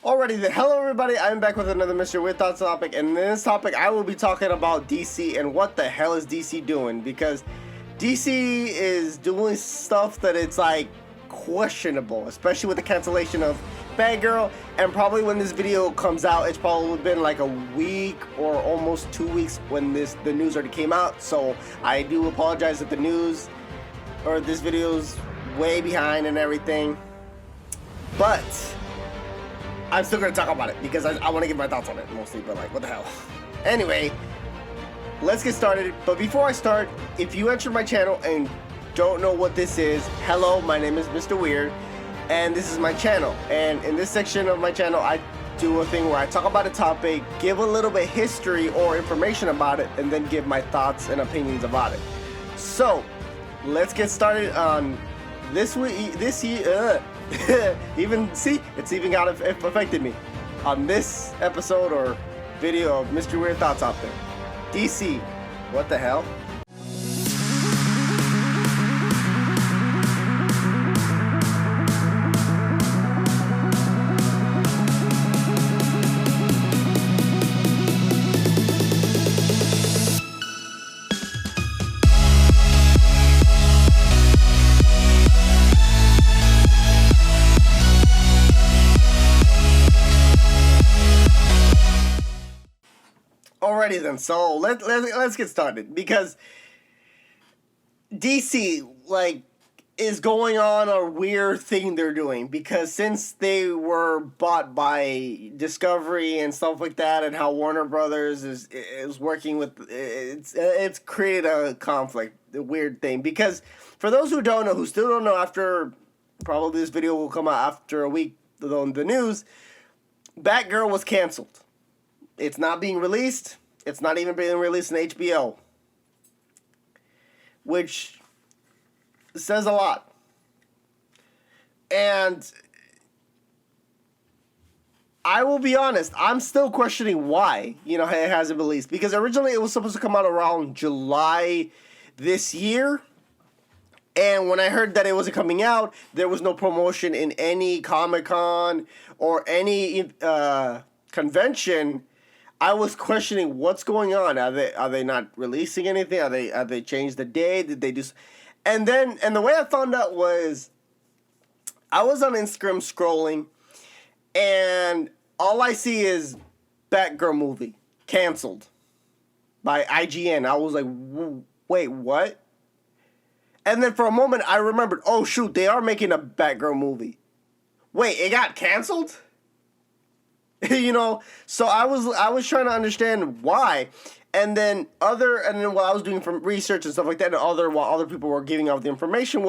Alrighty then, hello everybody, I'm back with another Mr. Weird Thoughts topic, and in this topic I will be talking about DC and what the hell is DC doing, because DC is doing stuff that it's like questionable, especially with the cancellation of Batgirl, and probably when this video comes out, it's probably been like a week or almost 2 weeks when the news already came out, so I do apologize that the news or this video's way behind and everything, but I'm still going to talk about it because I want to give my thoughts on it mostly, but like, what the hell. Anyway, let's get started. But before I start, if you enter my channel and don't know what this is, hello, my name is Mr. Weird, and this is my channel. And in this section of my channel, I do a thing where I talk about a topic, give a little bit history or information about it, and then give my thoughts and opinions about it. So, let's get started on this year. Even see, it's even got affected me on this episode or video of Mr. Weird Thoughts out there. DC, what the hell? Alrighty then, so let's get started, because DC like is going on a weird thing they're doing, because since they were bought by Discovery and stuff like that, and how Warner Brothers is working with it's created a conflict, a weird thing. Because for those who don't know, who still don't know, after probably this video will come out after a week on the news, Batgirl was canceled. It's not being released. It's not even being released in HBO. Which says a lot. And I will be honest, I'm still questioning why, it hasn't been released. Because originally it was supposed to come out around July this year. And when I heard that it wasn't coming out, there was no promotion in any Comic-Con or any convention. I was questioning what's going on. Are they not releasing anything? Are they changed the day? Did they do? And the way I found out was, I was on Instagram scrolling, and all I see is Batgirl movie canceled by IGN. I was like, wait, what? And then for a moment I remembered, oh shoot, they are making a Batgirl movie. Wait, it got canceled? So I was trying to understand why, and then while I was doing some research and stuff like that, and while other people were giving out the information,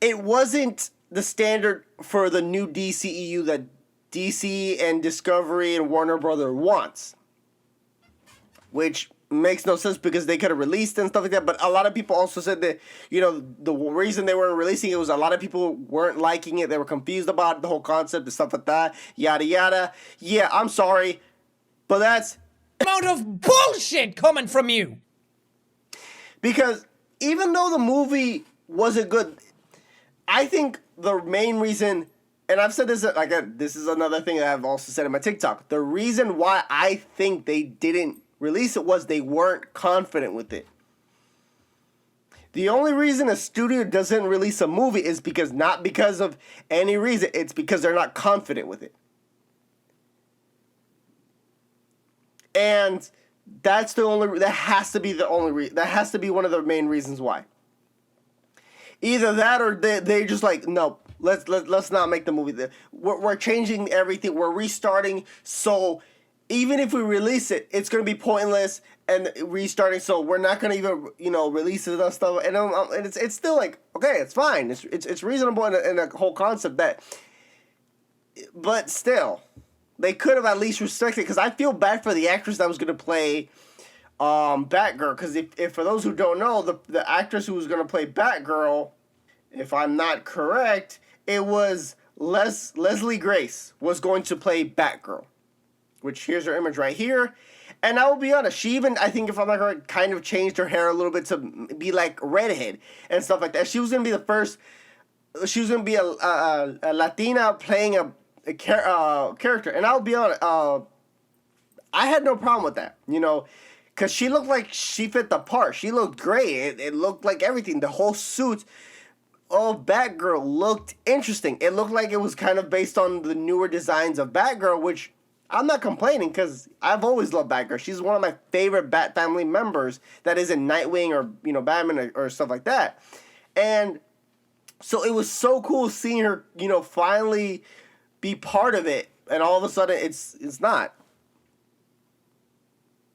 it wasn't the standard for the new DCEU that DC and Discovery and Warner Brothers wants, which makes no sense because they could have released and stuff like that. But a lot of people also said that, the reason they weren't releasing it was a lot of people weren't liking it. They were confused about the whole concept and stuff like that, yada yada. Yeah, I'm sorry, but that's amount of bullshit coming from you. Because even though the movie wasn't good, I think the main reason, and I've said this, this is another thing that I've also said in my TikTok, the reason why I think they didn't release it was they weren't confident with it. The only reason a studio doesn't release a movie is not because of any reason, it's because they're not confident with it. And that has to be that has to be one of the main reasons why. Either that, or they just like, no, let's not make the movie. We're changing everything, we're restarting, so even if we release it, it's going to be pointless and restarting, so we're not going to even, release it and stuff. And it's still like, okay, it's fine. It's reasonable in a whole concept that, but still, they could have at least restricted, because I feel bad for the actress that was going to play Batgirl, because if for those who don't know, the actress who was going to play Batgirl, if I'm not correct, it was Leslie Grace was going to play Batgirl. Which, here's her image right here. And I will be honest, she even, I think if I'm not correct, kind of changed her hair a little bit to be like redhead and stuff like that. She was going to be the first, she was going to be a Latina playing character, and I'll be honest, I had no problem with that, you know, because she looked like she fit the part. She looked great. It looked like everything. The whole suit of Batgirl looked interesting. It looked like it was kind of based on the newer designs of Batgirl, which I'm not complaining because I've always loved Batgirl. She's one of my favorite Bat family members that isn't Nightwing or, you know, Batman or stuff like that. And so it was so cool seeing her, you know, finally be part of it, and all of a sudden it's not.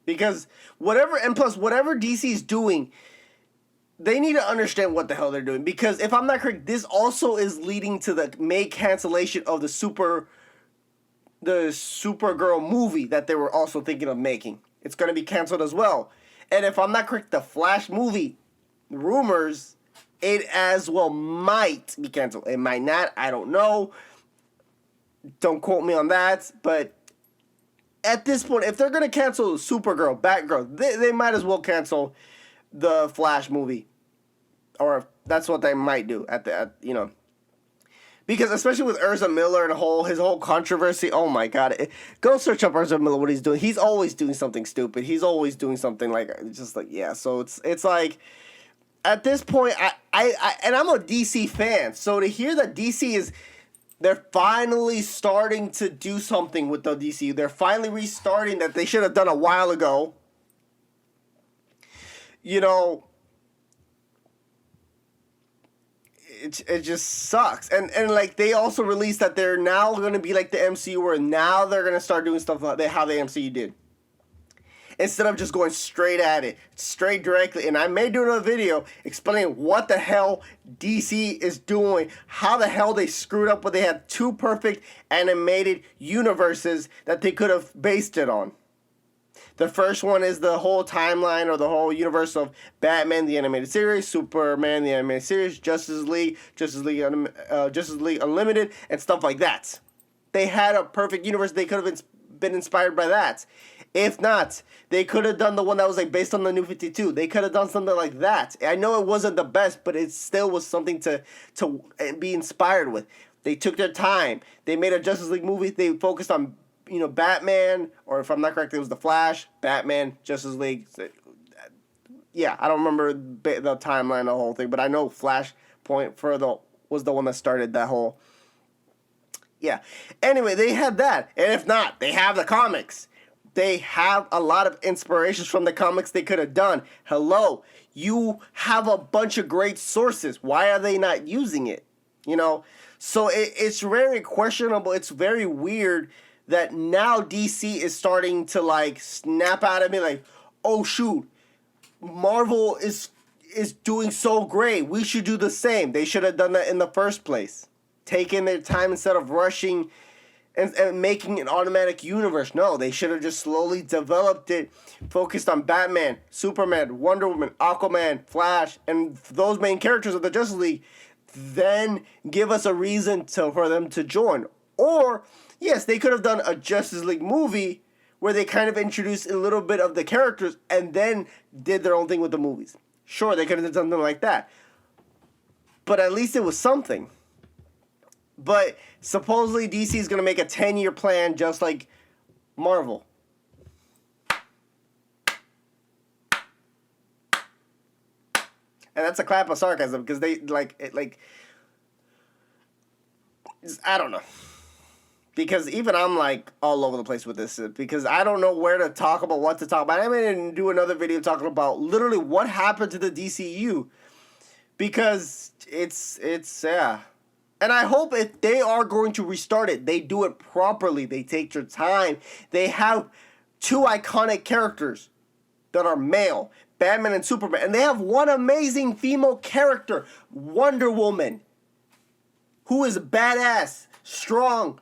Because whatever DC's doing, they need to understand what the hell they're doing. Because if I'm not correct, this also is leading to the May cancellation of the Supergirl movie that they were also thinking of making. It's going to be canceled as well. And if I'm not correct, the Flash movie, rumors, it as well might be canceled. It might not. I don't know. Don't quote me on that. But at this point, if they're going to cancel Supergirl, Batgirl, they might as well cancel the Flash movie. Or that's what they might do you know. Because especially with Ezra Miller and his whole controversy, oh my god. Go search up Ezra Miller, what he's doing. He's always doing something stupid. He's always doing something yeah. So it's like, at this point, and I'm a DC fan. So to hear that they're finally starting to do something with the DC. They're finally restarting that they should have done a while ago. You know, it just sucks. And like, they also released that they're now going to be like the MCU, where now they're going to start doing stuff like how the MCU did. Instead of just going straight at it, straight directly. And I may do another video explaining what the hell DC is doing, how the hell they screwed up when they had two perfect animated universes that they could have based it on. The first one is the whole timeline or the whole universe of Batman, the animated series, Superman, the animated series, Justice League Unlimited, and stuff like that. They had a perfect universe. They could have been inspired by that. If not, they could have done the one that was like based on the New 52. They could have done something like that. I know it wasn't the best, but it still was something to be inspired with. They took their time. They made a Justice League movie. They focused on, you know, Batman, or if I'm not correct, it was the Flash, Batman, Justice League. Yeah, I don't remember the timeline, the whole thing, but I know Flashpoint was the one that started that whole. Yeah. Anyway, they had that, and if not, they have the comics. They have a lot of inspirations from the comics they could have done. Hello, you have a bunch of great sources. Why are they not using it? You know, so it's very questionable. It's very weird that now DC is starting to like snap out at me like, oh shoot, Marvel is doing so great. We should do the same. They should have done that in the first place. Taking their time instead of rushing and making an automatic universe. No, they should have just slowly developed it, focused on Batman, Superman, Wonder Woman, Aquaman, Flash, and those main characters of the Justice League. Then give us a reason for them to join. Or, yes, they could have done a Justice League movie where they kind of introduced a little bit of the characters and then did their own thing with the movies. Sure, they could have done something like that. But at least it was something. But supposedly DC is going to make a 10-year plan just like Marvel. And that's a clap of sarcasm because they I don't know. Because even I'm like all over the place with this because I don't know where to talk about, what to talk about. I'm going to do another video talking about literally what happened to the DCU because it's yeah. And I hope if they are going to restart it, they do it properly. They take their time. They have two iconic characters that are male, Batman and Superman. And they have one amazing female character, Wonder Woman, who is badass, strong,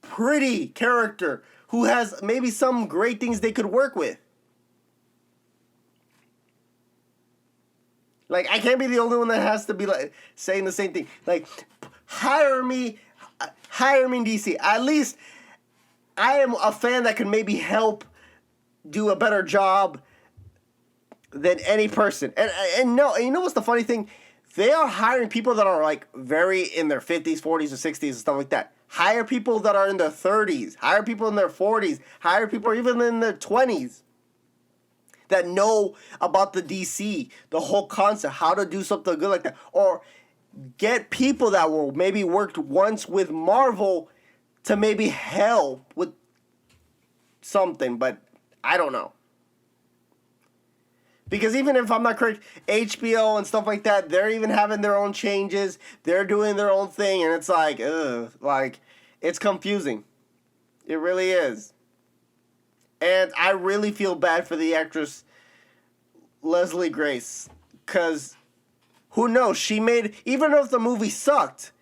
pretty character, who has maybe some great things they could work with. Like, I can't be the only one that has to be like saying the same thing. Like, hire me DC. At least I am a fan that can maybe help do a better job than any person. And no, and you know what's the funny thing? They are hiring people that are like very in their 50s, 40s, or 60s and stuff like that. Hire people that are in their 30s. Hire people in their 40s. Hire people even in their 20s that know about the DC, the whole concept, how to do something good like that. Or get people that will maybe worked once with Marvel to maybe help with something, but I don't know. Because even if I'm not correct, HBO and stuff like that, they're even having their own changes. They're doing their own thing, and it's like, ugh, like, it's confusing. It really is. And I really feel bad for the actress Leslie Grace. Because who knows? She made, even if the movie sucked,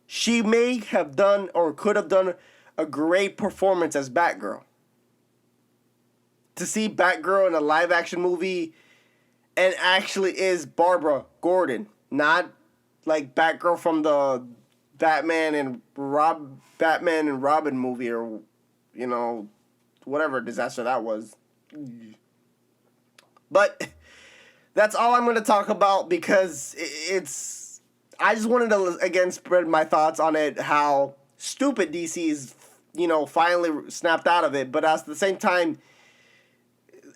she may have done or could have done a great performance as Batgirl. To see Batgirl in a live action movie and actually is Barbara Gordon, not like Batgirl from the Batman and Robin movie, or you know, whatever disaster that was. But that's all I'm going to talk about, because it's I just wanted to again spread my thoughts on it, how stupid DC is, finally snapped out of it, but at the same time,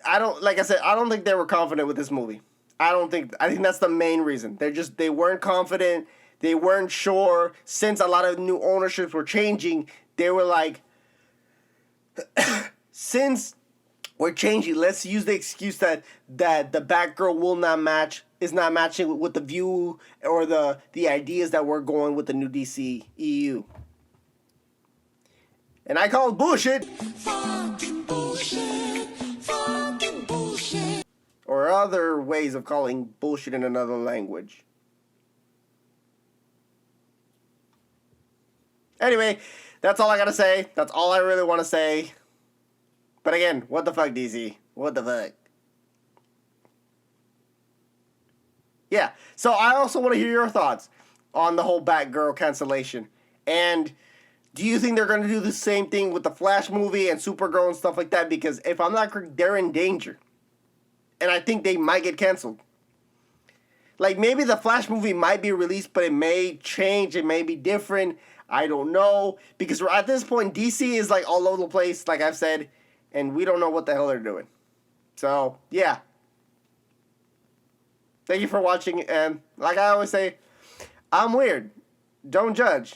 I don't think they were confident with this movie. I think that's the main reason. They weren't confident. They weren't sure. Since a lot of new ownerships were changing, they were like, since we're changing, let's use the excuse that the Batgirl is not matching with the view or the ideas that we're going with the new DC EU. And I call it bullshit. Fucking bullshit. Fucking bullshit. Or other ways of calling bullshit in another language. Anyway, that's all I gotta say. That's all I really want to say. But again, what the fuck, DC? What the fuck? Yeah, so I also want to hear your thoughts on the whole Batgirl cancellation. And do you think they're going to do the same thing with the Flash movie and Supergirl and stuff like that? Because if I'm not correct, they're in danger. And I think they might get canceled. Like, maybe the Flash movie might be released, but it may change. It may be different. I don't know. Because at this point, DC is like all over the place, like I've said. And we don't know what the hell they're doing. So, yeah. Thank you for watching. And like I always say, I'm weird. Don't judge.